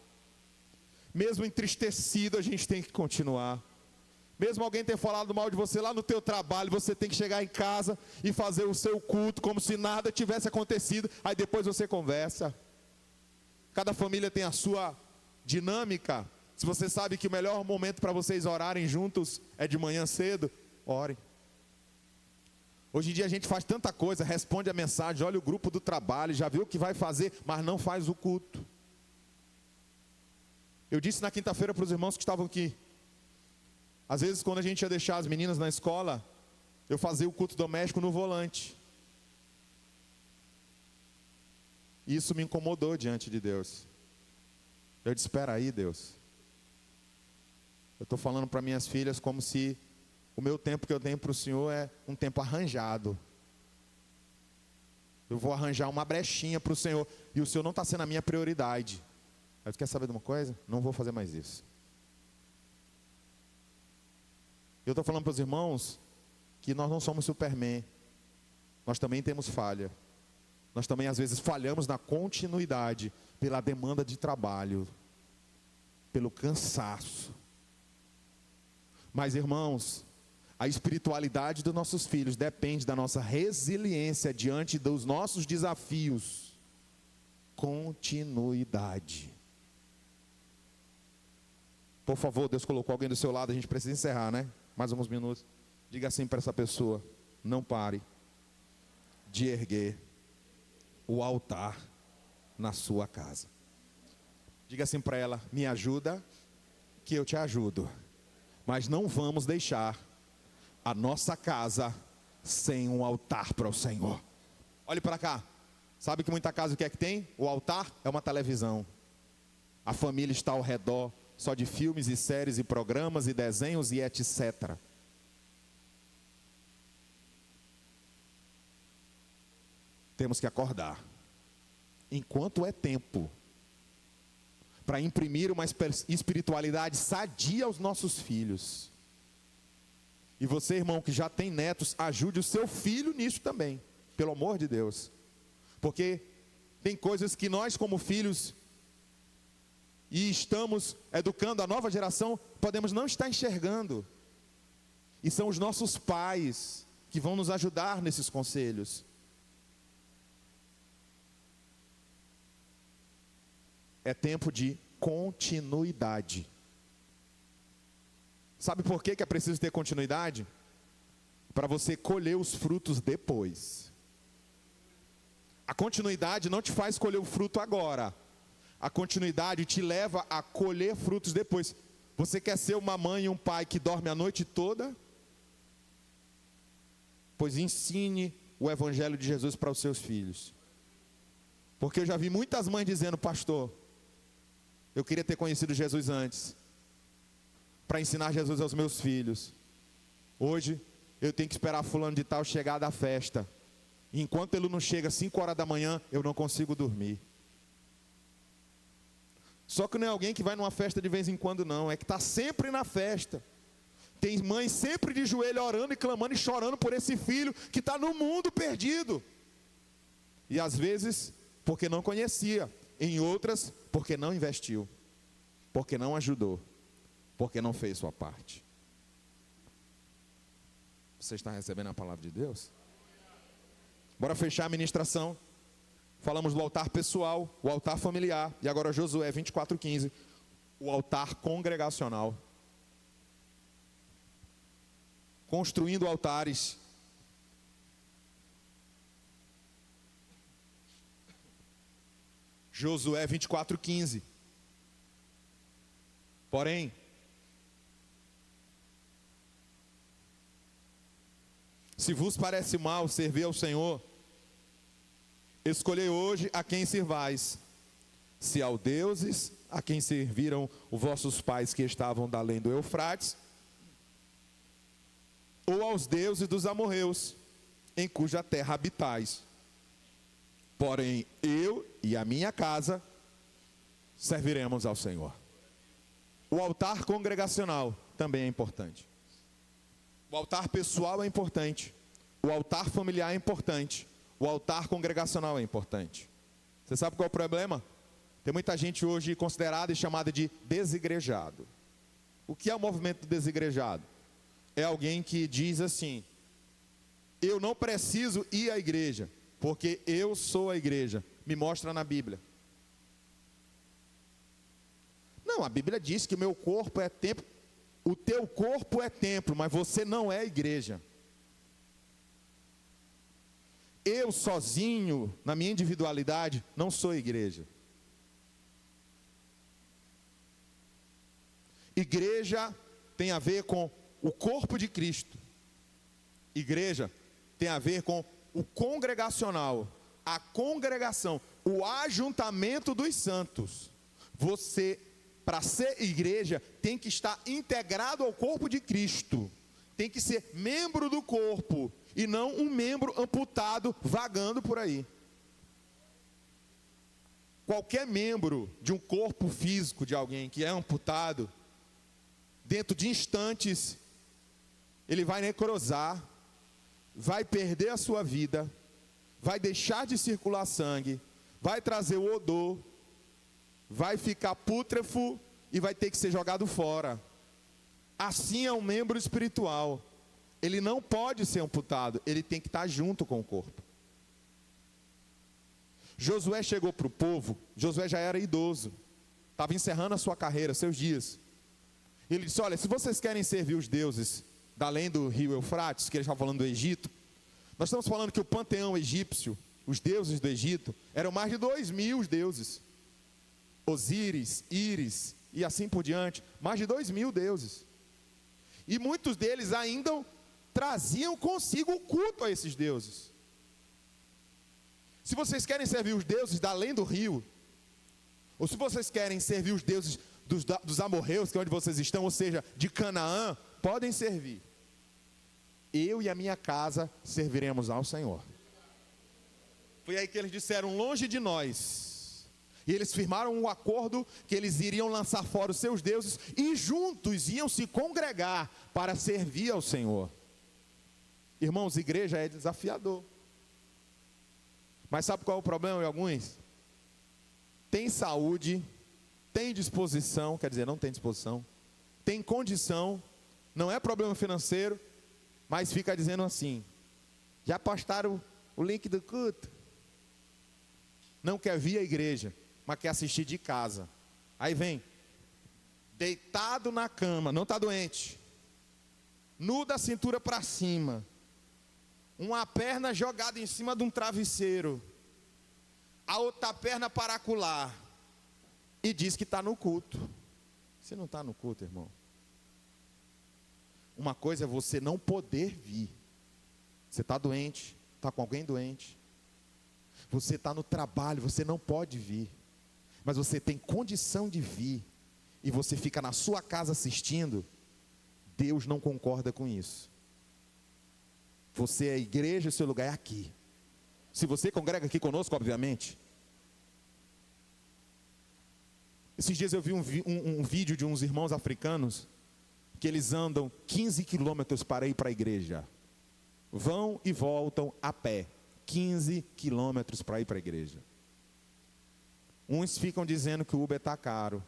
Mesmo entristecido, a gente tem que continuar. Mesmo alguém ter falado mal de você lá no teu trabalho, você tem que chegar em casa e fazer o seu culto como se nada tivesse acontecido. Aí depois você conversa. Cada família tem a sua dinâmica. Se você sabe que o melhor momento para vocês orarem juntos é de manhã cedo, orem. Hoje em dia a gente faz tanta coisa, responde a mensagem, olha o grupo do trabalho, já viu o que vai fazer, mas não faz o culto. Eu disse na quinta-feira para os irmãos que estavam aqui, às vezes quando a gente ia deixar as meninas na escola, eu fazia o culto doméstico no volante. E isso me incomodou diante de Deus. Eu disse: espera aí, Deus. Eu estou falando para minhas filhas como se o meu tempo que eu tenho para o Senhor é um tempo arranjado. Eu vou arranjar uma brechinha para o Senhor, e o Senhor não está sendo a minha prioridade. Aí você quer saber de uma coisa? Não vou fazer mais isso. Eu estou falando para os irmãos que nós não somos Superman. Nós também temos falha. Nós também às vezes falhamos na continuidade, pela demanda de trabalho, pelo cansaço. Mas irmãos, a espiritualidade dos nossos filhos depende da nossa resiliência diante dos nossos desafios. Continuidade. Por favor, Deus colocou alguém do seu lado, a gente precisa encerrar, né? Mais uns minutos. Diga assim para essa pessoa: não pare de erguer o altar na sua casa. Diga assim para ela: me ajuda, que eu te ajudo. Mas não vamos deixar a nossa casa sem um altar para o Senhor. Olhe para cá. Sabe que muita casa o que é que tem? O altar é uma televisão. A família está ao redor só de filmes e séries e programas e desenhos e etc. Temos que acordar, enquanto é tempo, para imprimir uma espiritualidade sadia aos nossos filhos. E você, irmão, que já tem netos, ajude o seu filho nisso também, pelo amor de Deus. Porque tem coisas que nós, como filhos, e estamos educando a nova geração, podemos não estar enxergando. E são os nossos pais que vão nos ajudar nesses conselhos. É tempo de continuidade. Sabe por que é preciso ter continuidade? Para você colher os frutos depois. A continuidade não te faz colher o fruto agora. A continuidade te leva a colher frutos depois. Você quer ser uma mãe e um pai que dorme a noite toda? Pois ensine o evangelho de Jesus para os seus filhos. Porque eu já vi muitas mães dizendo: pastor, eu queria ter conhecido Jesus antes, para ensinar Jesus aos meus filhos. Hoje, eu tenho que esperar fulano de tal chegar da festa. E enquanto ele não chega às 5 horas da manhã, eu não consigo dormir. Só que não é alguém que vai numa festa de vez em quando, não. É que está sempre na festa. Tem mãe sempre de joelho orando e clamando e chorando por esse filho que está no mundo perdido. E às vezes, porque não conhecia. Em outras, porque não investiu. Porque não ajudou. Porque não fez sua parte. Você está recebendo a palavra de Deus? Bora fechar a ministração. Falamos do altar pessoal, o altar familiar. E agora Josué 24:15. O altar congregacional. Construindo altares. Josué 24:15. Porém, se vos parece mal servir ao Senhor, escolhei hoje a quem servais, se aos deuses a quem serviram os vossos pais que estavam da além do Eufrates, ou aos deuses dos amorreus, em cuja terra habitais. Porém, eu e a minha casa serviremos ao Senhor. O altar congregacional também é importante. O altar pessoal é importante. O altar familiar é importante. O altar congregacional é importante. Você sabe qual é o problema? Tem muita gente hoje considerada e chamada de desigrejado. O que é o movimento desigrejado? É alguém que diz assim: eu não preciso ir à igreja, porque eu sou a igreja. Me mostra na Bíblia. Não, a Bíblia diz que o meu corpo é templo. O teu corpo é templo, mas você não é a igreja. Eu sozinho, na minha individualidade, não sou a igreja. Igreja tem a ver com o corpo de Cristo. Igreja tem a ver com o congregacional, a congregação, o ajuntamento dos santos. Você, para ser igreja, tem que estar integrado ao corpo de Cristo. Tem que ser membro do corpo e não um membro amputado vagando por aí. Qualquer membro de um corpo físico de alguém que é amputado, dentro de instantes, ele vai necrosar, vai perder a sua vida, vai deixar de circular sangue, vai trazer o odor, vai ficar pútrefo e vai ter que ser jogado fora. Assim é um membro espiritual. Ele não pode ser amputado, ele tem que estar junto com o corpo. Josué chegou para o povo, Josué já era idoso, estava encerrando a sua carreira, seus dias. Ele disse: olha, se vocês querem servir os deuses da além do rio Eufrates, que ele estava falando do Egito, nós estamos falando que o panteão egípcio, os deuses do Egito, eram mais de 2.000 deuses. Osíris, Íris e assim por diante, mais de 2.000 deuses. E muitos deles ainda traziam consigo o culto a esses deuses. Se vocês querem servir os deuses da além do rio, ou se vocês querem servir os deuses dos amorreus, que é onde vocês estão, ou seja, de Canaã, podem servir. Eu e a minha casa serviremos ao Senhor. Foi aí que eles disseram, longe de nós. E eles firmaram um acordo que eles iriam lançar fora os seus deuses e juntos iam se congregar para servir ao Senhor. Irmãos, igreja é desafiador. Mas sabe qual é o problema de alguns? Tem saúde, tem disposição, quer dizer, não tem disposição, tem condição, não é problema financeiro, mas fica dizendo assim, já postaram o link do culto? Não quer vir à igreja, mas quer assistir de casa. Aí vem, deitado na cama, não está doente, nu da cintura para cima, uma perna jogada em cima de um travesseiro, a outra perna paracular, e diz que está no culto. Você não está no culto, irmão. Uma coisa é você não poder vir. Você está doente, está com alguém doente, você está no trabalho, você não pode vir, mas você tem condição de vir, e você fica na sua casa assistindo. Deus não concorda com isso. Você é a igreja, o seu lugar é aqui. Se você congrega aqui conosco, obviamente. Esses dias eu vi um vídeo de uns irmãos africanos, que eles andam 15 quilômetros para ir para a igreja. Vão e voltam a pé. 15 quilômetros para ir para a igreja. Uns ficam dizendo que o Uber está caro.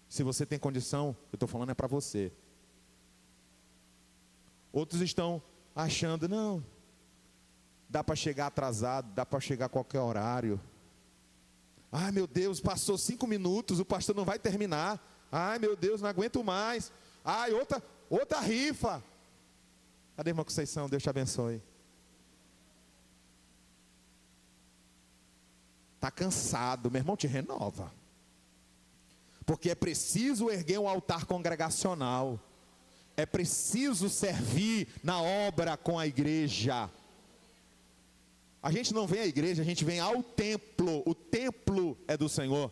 Se você tem condição, eu estou falando é para você. Outros estão achando, não, dá para chegar atrasado, dá para chegar a qualquer horário. Ai meu Deus, passou 5 minutos, o pastor não vai terminar. Ai meu Deus, não aguento mais. Ai, outra rifa. Cadê, irmã Conceição? Deus te abençoe. Está cansado, meu irmão, te renova. Porque é preciso erguer um altar congregacional. É preciso servir na obra com a igreja. A gente não vem à igreja, a gente vem ao templo. O templo é do Senhor.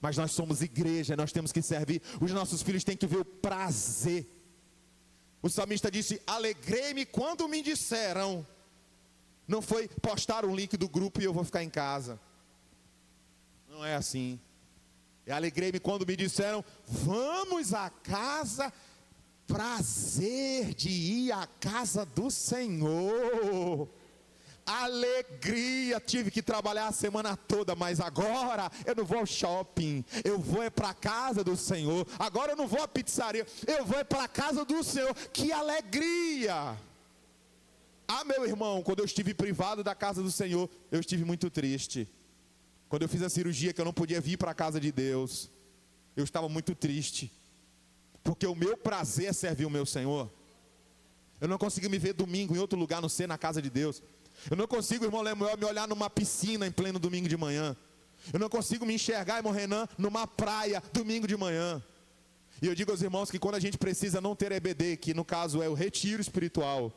Mas nós somos igreja, nós temos que servir. Os nossos filhos têm que ver o prazer. O salmista disse, alegrei-me quando me disseram. Não foi postar um link do grupo e eu vou ficar em casa. Não é assim. Eu alegrei-me quando me disseram, vamos à casa. Prazer de ir à casa do Senhor. Alegria, tive que trabalhar a semana toda, mas agora eu não vou ao shopping, eu vou para a casa do Senhor. Agora eu não vou à pizzaria, eu vou para a casa do Senhor. Que alegria! Ah, meu irmão, quando eu estive privado da casa do Senhor, eu estive muito triste. Quando eu fiz a cirurgia que eu não podia vir para a casa de Deus, eu estava muito triste, porque o meu prazer é servir o meu Senhor. Eu não consigo me ver domingo em outro lugar, a não ser na casa de Deus. Eu não consigo, irmão Lemuel, me olhar numa piscina em pleno domingo de manhã. Eu não consigo me enxergar, irmão Renan, numa praia domingo de manhã. E eu digo aos irmãos que quando a gente precisa não ter EBD, que no caso é o retiro espiritual,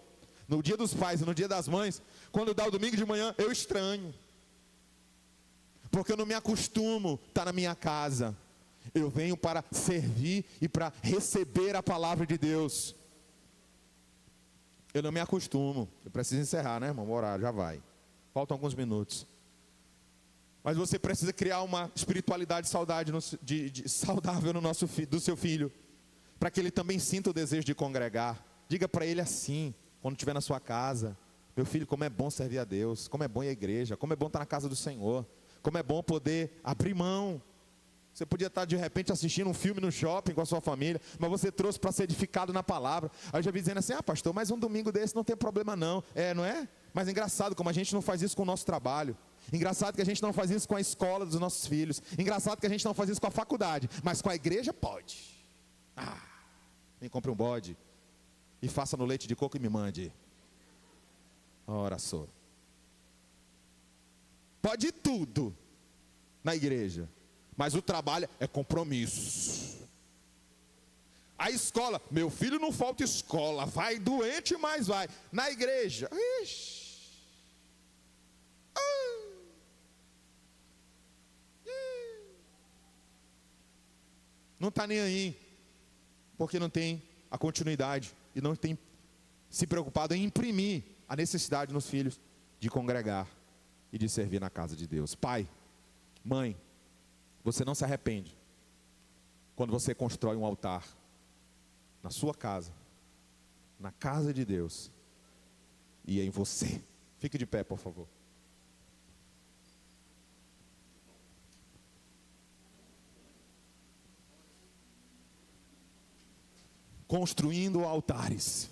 no dia dos pais e no dia das mães, quando dá o domingo de manhã, eu estranho. Porque eu não me acostumo a estar na minha casa. Eu venho para servir e para receber a palavra de Deus. Eu não me acostumo. Eu preciso encerrar, né, irmão? O horário já vai. Faltam alguns minutos. Mas você precisa criar uma espiritualidade saudável no do seu filho, para que ele também sinta o desejo de congregar. Diga para ele assim, quando estiver na sua casa: meu filho, como é bom servir a Deus, como é bom ir à igreja, como é bom estar na casa do Senhor, como é bom poder abrir mão. Você podia estar de repente assistindo um filme no shopping com a sua família, mas você trouxe para ser edificado na palavra. Aí eu já vi dizendo assim: ah, pastor, mas um domingo desse não tem problema não. É, não é? Mas é engraçado como a gente não faz isso com o nosso trabalho. Engraçado que a gente não faz isso com a escola dos nossos filhos. Engraçado que a gente não faz isso com a faculdade, mas com a igreja pode. Ah, vem, compre um bode e faça no leite de coco e me mande. Ora só. Pode tudo na igreja, Mas o trabalho é compromisso. A escola, meu filho não falta escola, vai doente, mas vai. Na igreja, ixi. Não está nem aí, porque não tem a continuidade e não tem se preocupado em imprimir a necessidade nos filhos de congregar e de servir na casa de Deus. Pai, mãe, você não se arrepende quando você constrói um altar na sua casa, na casa de Deus e em você. Fique de pé, por favor. Construindo altares.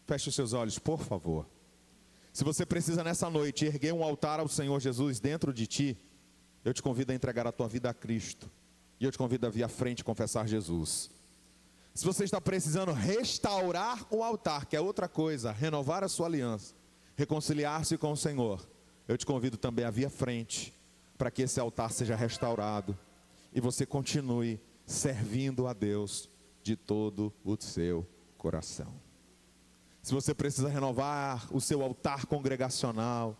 Feche os seus olhos, por favor. Se você precisa nessa noite erguer um altar ao Senhor Jesus dentro de ti, eu te convido a entregar a tua vida a Cristo. E eu te convido a vir à frente e confessar Jesus. Se você está precisando restaurar o altar, que é outra coisa, renovar a sua aliança, reconciliar-se com o Senhor, eu te convido também a vir à frente, para que esse altar seja restaurado e você continue servindo a Deus de todo o seu coração. Se você precisa renovar o seu altar congregacional,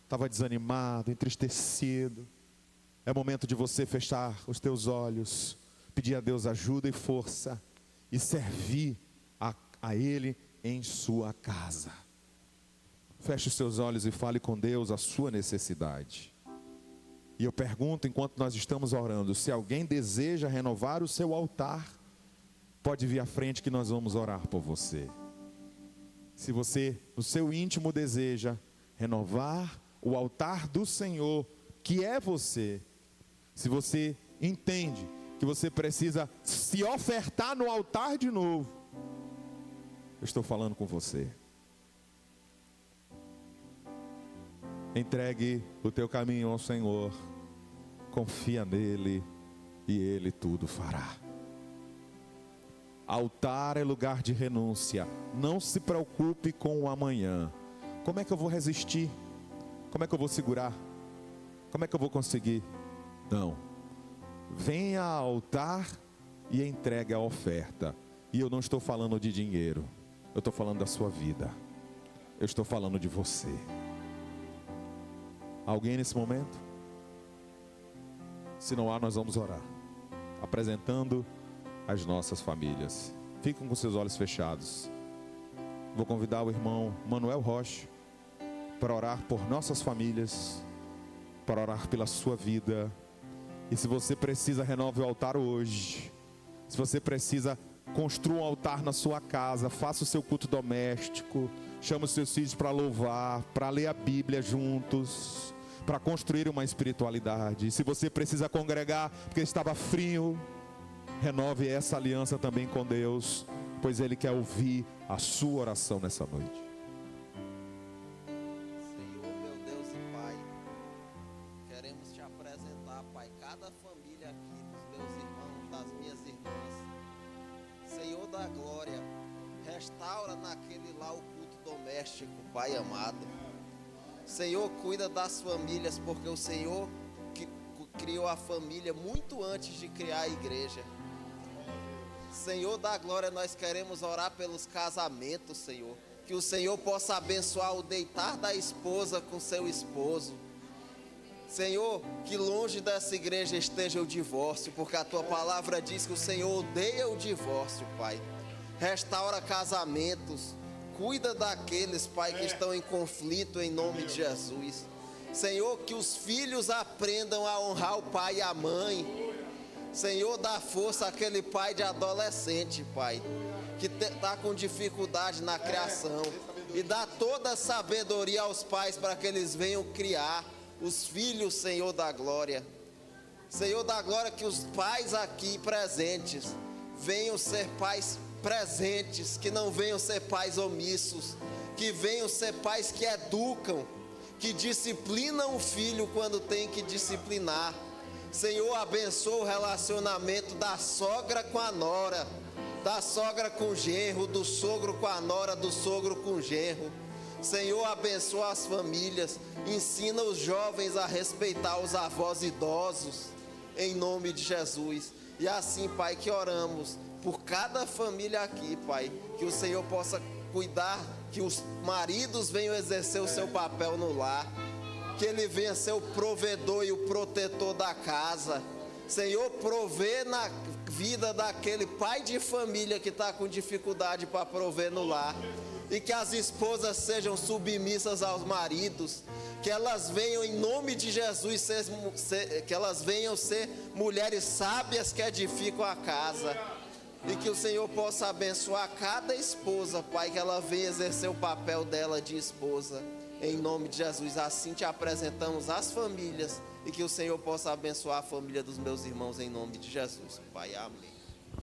estava desanimado, entristecido, é momento de você fechar os teus olhos, pedir a Deus ajuda e força e servir a Ele em sua casa. Feche os seus olhos e fale com Deus a sua necessidade. E eu pergunto, enquanto nós estamos orando, se alguém deseja renovar o seu altar, pode vir à frente que nós vamos orar por você. Se você, no seu íntimo, deseja renovar o altar do Senhor, que é você, se você entende que você precisa se ofertar no altar de novo, eu estou falando com você. Entregue o teu caminho ao Senhor, confia nele e Ele tudo fará. Altar é lugar de renúncia. Não se preocupe com o amanhã. Como é que eu vou resistir? Como é que eu vou segurar? Como é que eu vou conseguir? Não. Venha ao altar e entregue a oferta. E eu não estou falando de dinheiro. Eu estou falando da sua vida. Eu estou falando de você. Alguém nesse momento? Se não há, nós vamos orar, apresentando as nossas famílias. Fiquem com seus olhos fechados. Vou convidar o irmão Manuel Rocha para orar por nossas famílias, para orar pela sua vida. E se você precisa, renove o altar hoje. Se você precisa, construa um altar na sua casa, faça o seu culto doméstico, chame os seus filhos para louvar, para ler a Bíblia juntos, para construir uma espiritualidade. E se você precisa congregar porque estava frio, renove essa aliança também com Deus, pois Ele quer ouvir a sua oração nessa noite. Senhor, meu Deus e Pai, queremos te apresentar, Pai, cada família aqui, dos meus irmãos, das minhas irmãs. Senhor da glória, restaura naquele lá o culto doméstico, Pai amado. Senhor, cuida das famílias, porque o Senhor que criou a família muito antes de criar a igreja. Senhor da glória, nós queremos orar pelos casamentos, Senhor. Que o Senhor possa abençoar o deitar da esposa com seu esposo. Senhor, que longe dessa igreja esteja o divórcio, porque a Tua palavra diz que o Senhor odeia o divórcio, Pai. Restaura casamentos. Cuida daqueles, Pai, que estão em conflito em nome de Jesus. Senhor, que os filhos aprendam a honrar o pai e a mãe. Senhor, dá força àquele pai de adolescente, Pai, que está com dificuldade na criação. E dá toda a sabedoria aos pais para que eles venham criar os filhos, Senhor da glória. Senhor da glória, que os pais aqui presentes venham ser pais presentes, que não venham ser pais omissos, que venham ser pais que educam, que disciplinam o filho quando tem que disciplinar. Senhor, abençoa o relacionamento da sogra com a nora, da sogra com o genro, do sogro com a nora, do sogro com o genro. Senhor, abençoa as famílias, ensina os jovens a respeitar os avós idosos. em nome de Jesus. E assim, Pai, que oramos por cada família aqui, Pai, que o Senhor possa cuidar, que os maridos venham exercer o seu papel no lar, que ele venha ser o provedor e o protetor da casa. Senhor, provê na vida daquele pai de família que está com dificuldade para prover no lar. E que as esposas sejam submissas aos maridos, que elas venham em nome de Jesus, que elas venham ser mulheres sábias que edificam a casa. E que o Senhor possa abençoar cada esposa, Pai, que ela venha exercer o papel dela de esposa, em nome de Jesus. Assim te apresentamos as famílias, e que o Senhor possa abençoar a família dos meus irmãos, em nome de Jesus, Pai, amém.